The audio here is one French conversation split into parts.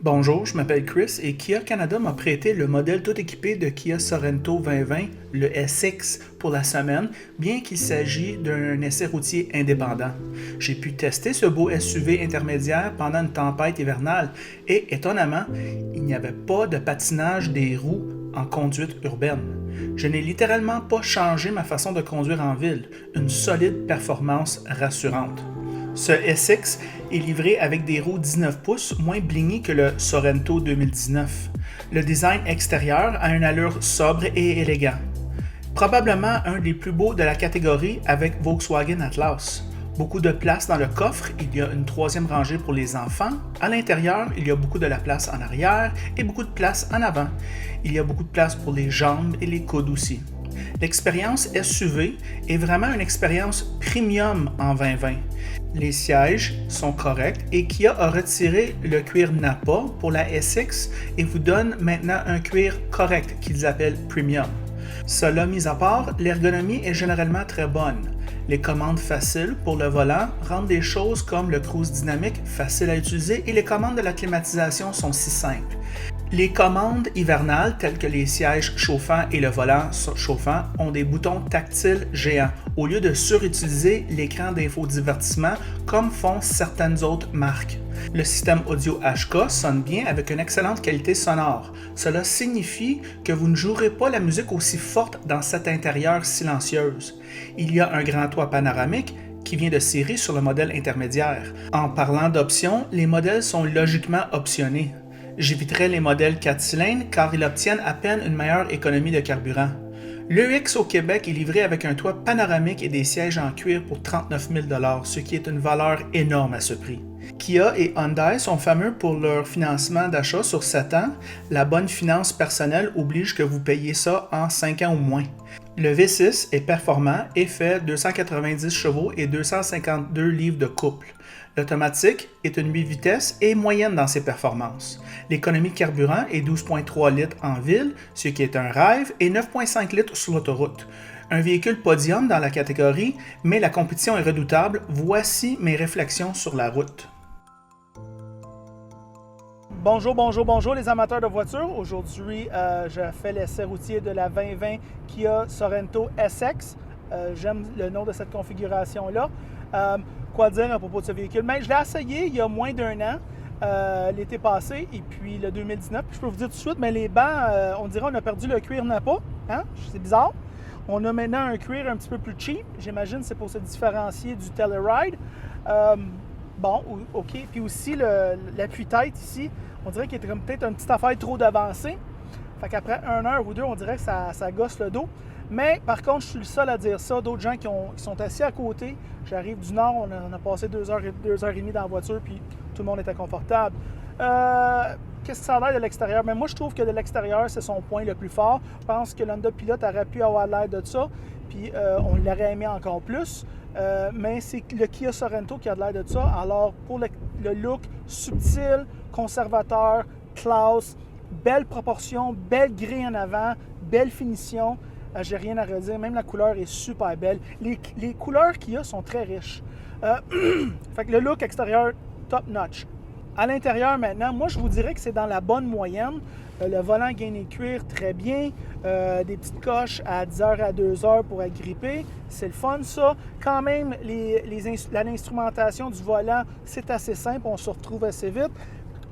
Bonjour, je m'appelle Chris et Kia Canada m'a prêté le modèle tout équipé de Kia Sorento 2020, le SX, pour la semaine, bien qu'il s'agisse d'un essai routier indépendant. J'ai pu tester ce beau SUV intermédiaire pendant une tempête hivernale et, étonnamment, il n'y avait pas de patinage des roues en conduite urbaine. Je n'ai littéralement pas changé ma façon de conduire en ville, une solide performance rassurante. Ce SX est livré avec des roues 19 pouces moins blingy que le Sorento 2019. Le design extérieur a une allure sobre et élégant. Probablement un des plus beaux de la catégorie avec Volkswagen Atlas. Beaucoup de place dans le coffre, il y a une troisième rangée pour les enfants. À l'intérieur, il y a beaucoup de la place en arrière et beaucoup de place en avant. Il y a beaucoup de place pour les jambes et les coudes aussi. L'expérience SUV est vraiment une expérience premium en 2020. Les sièges sont corrects et Kia a retiré le cuir Nappa pour la SX et vous donne maintenant un cuir correct qu'ils appellent premium. Cela mis à part, l'ergonomie est généralement très bonne. Les commandes faciles pour le volant rendent des choses comme le cruise dynamique facile à utiliser et les commandes de la climatisation sont si simples. Les commandes hivernales, telles que les sièges chauffants et le volant chauffant, ont des boutons tactiles géants, au lieu de surutiliser l'écran d'infodivertissement comme font certaines autres marques. Le système audio HK sonne bien avec une excellente qualité sonore. Cela signifie que vous ne jouerez pas la musique aussi forte dans cet intérieur silencieuse. Il y a un grand toit panoramique qui vient de série sur le modèle intermédiaire. En parlant d'options, les modèles sont logiquement optionnés. J'éviterai les modèles 4 cylindres car ils obtiennent à peine une meilleure économie de carburant. L'EX au Québec est livré avec un toit panoramique et des sièges en cuir pour 39 000 $, ce qui est une valeur énorme à ce prix. Kia et Hyundai sont fameux pour leur financement d'achat sur 7 ans. La bonne finance personnelle oblige que vous payiez ça en 5 ans ou moins. Le V6 est performant et fait 290 chevaux et 252 livres de couple. L'automatique est une 8 vitesses et moyenne dans ses performances. L'économie de carburant est 12,3 litres en ville, ce qui est un rêve, et 9,5 litres sur l'autoroute. Un véhicule podium dans la catégorie, mais la compétition est redoutable. Voici mes réflexions sur la route. Bonjour les amateurs de voitures. Aujourd'hui, je fais l'essai routier de la 2020 Kia Sorento SX. J'aime le nom de cette configuration-là. Quoi dire à propos de ce véhicule? Mais je l'ai essayé il y a moins d'un an, l'été passé, et puis le 2019. Puis je peux vous dire tout de suite, mais les bancs, on dirait qu'on a perdu le cuir Nappa. Hein? C'est bizarre. On a maintenant un cuir un petit peu plus cheap. J'imagine que c'est pour se différencier du Telluride. Bon, OK. Puis aussi, l'appui-tête ici, on dirait qu'il est peut-être une petite affaire trop d'avancée. Fait qu'après 1 heure ou 2, on dirait que ça gosse le dos. Mais par contre, je suis le seul à dire ça. D'autres gens qui sont assis à côté. J'arrive du nord, on a passé 2 heures et demie dans la voiture, puis tout le monde était confortable. Qu'est-ce que ça a l'air de l'extérieur? Mais moi, je trouve que de l'extérieur, c'est son point le plus fort. Je pense que l'Honda Pilot aurait pu avoir l'air de ça, puis on l'aurait aimé encore plus. Mais c'est le Kia Sorento qui a l'air de ça. Alors, pour le look subtil, conservateur, classe, belle proportion, belle grille en avant, belle finition, j'ai rien à redire. Même la couleur est super belle. Les couleurs qu'il y a sont très riches. Fait que le look extérieur, top notch. À l'intérieur maintenant, moi je vous dirais que c'est dans la bonne moyenne. Le volant gainé cuir, très bien. Des petites coches à 10h à 2h pour agripper. C'est le fun ça. Quand même, l'instrumentation du volant, c'est assez simple. On se retrouve assez vite.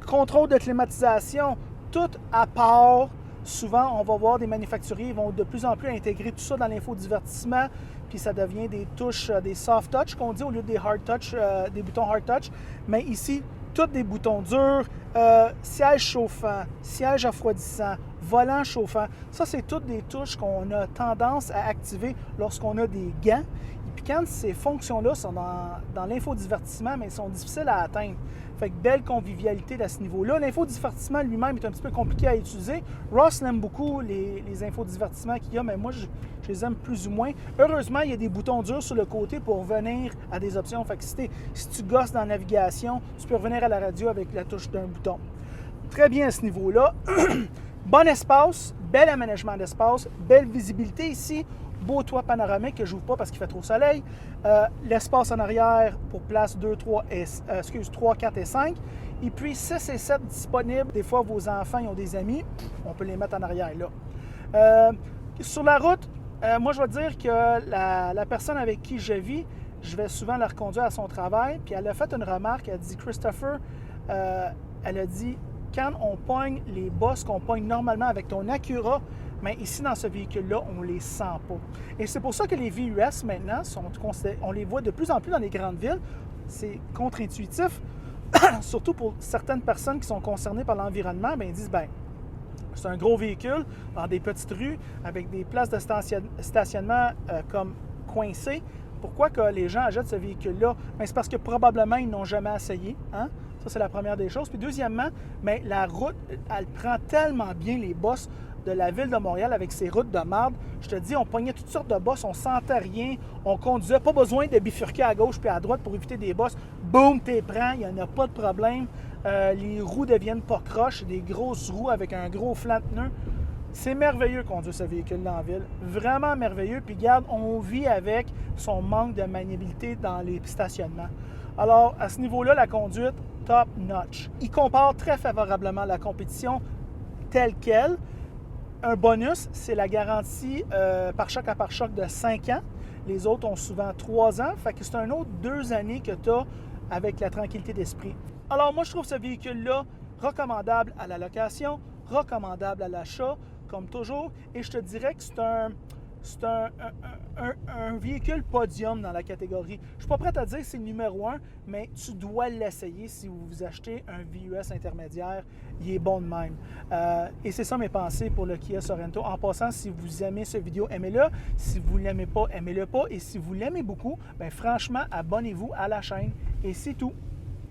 Contrôle de climatisation, tout à part. Souvent, on va voir des manufacturiers vont de plus en plus intégrer tout ça dans l'infodivertissement, puis ça devient des touches, des soft touch qu'on dit au lieu des hard touch, des boutons hard touch. Mais ici, tous des boutons durs, siège chauffant, siège refroidissant, volant chauffant. Ça, c'est toutes des touches qu'on a tendance à activer lorsqu'on a des gants. Et puis quand ces fonctions-là sont dans l'infodivertissement, mais elles sont difficiles à atteindre. Fait que belle convivialité à ce niveau-là. L'infodivertissement lui-même est un petit peu compliqué à utiliser. Ross l'aime beaucoup, les infodivertissements qu'il y a, mais moi, je les aime plus ou moins. Heureusement, il y a des boutons durs sur le côté pour revenir à des options. Fait que si tu gosses dans la navigation, tu peux revenir à la radio avec la touche d'un bouton. Très bien à ce niveau-là. Bon espace, bel aménagement d'espace, belle visibilité ici. beau toit panoramique que je n'ouvre pas parce qu'il fait trop soleil, l'espace en arrière pour place 2, 3, 3, 4 et 5, et puis 6 et 7 disponibles. Des fois, vos enfants ils ont des amis, on peut les mettre en arrière là. Sur la route, moi, je vais dire que la personne avec qui je vis, je vais souvent la reconduire à son travail, puis elle a fait une remarque, elle a dit « Christopher, elle a dit, quand on pogne les bosses qu'on pogne normalement avec ton Acura, mais ici, dans ce véhicule-là, on ne les sent pas. » Et c'est pour ça que les VUS, maintenant, on les voit de plus en plus dans les grandes villes. C'est contre-intuitif, surtout pour certaines personnes qui sont concernées par l'environnement, bien, ils disent, bien, c'est un gros véhicule dans des petites rues avec des places de stationnement comme coincées. Pourquoi que les gens achètent ce véhicule-là? Bien, c'est parce que probablement, ils n'ont jamais essayé. Hein? Ça, c'est la première des choses. Puis deuxièmement, bien, la route, elle prend tellement bien les bosses de la ville de Montréal avec ses routes de marde. Je te dis, on pognait toutes sortes de bosses, on sentait rien, on conduisait, pas besoin de bifurquer à gauche puis à droite pour éviter des bosses. Boum, t'es prends, il n'y en a pas de problème. Les roues deviennent pas croches, des grosses roues avec un gros flanc de pneus. C'est merveilleux conduire ce véhicule-là en ville. Vraiment merveilleux. Puis regarde, on vit avec son manque de maniabilité dans les stationnements. Alors, à ce niveau-là, la conduite, top notch. Il compare très favorablement à la compétition telle qu'elle. Un bonus, c'est la garantie par choc à pare-choc de 5 ans. Les autres ont souvent 3 ans. Fait que c'est un autre 2 années que tu as avec la tranquillité d'esprit. Alors, moi, je trouve ce véhicule-là recommandable à la location, recommandable à l'achat, comme toujours. Et je te dirais que c'est un véhicule podium dans la catégorie. Je ne suis pas prêt à dire que c'est le numéro 1, mais tu dois l'essayer si vous achetez un VUS intermédiaire. Il est bon de même. Et c'est ça mes pensées pour le Kia Sorento. En passant, si vous aimez cette vidéo, aimez-le. Si vous ne l'aimez pas, aimez-le pas. Et si vous l'aimez beaucoup, bien, franchement, abonnez-vous à la chaîne. Et c'est tout.